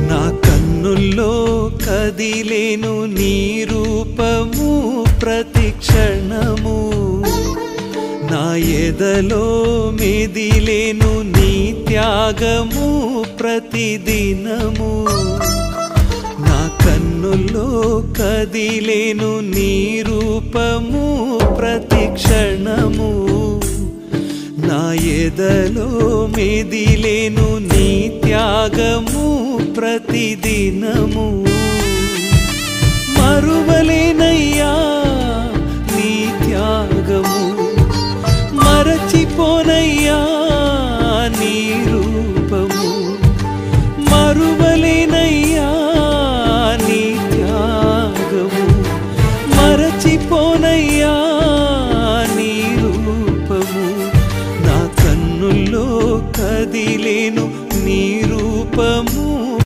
నా కన్నుల్లో కదిలేను నీ రూపము ప్రతి క్షణము, నా ఎదలో మెదిలేను నీ త్యాగము ప్రతిదినము. నా కన్నుల్లో కదిలేను నీ రూపము ప్రతి క్షణము, నా ఎదలో మెదిలేను నీ త్యాగము ప్రతిదినము. మరువలేనయ్యా నీ త్యాగము, మరచిపోనయ్యా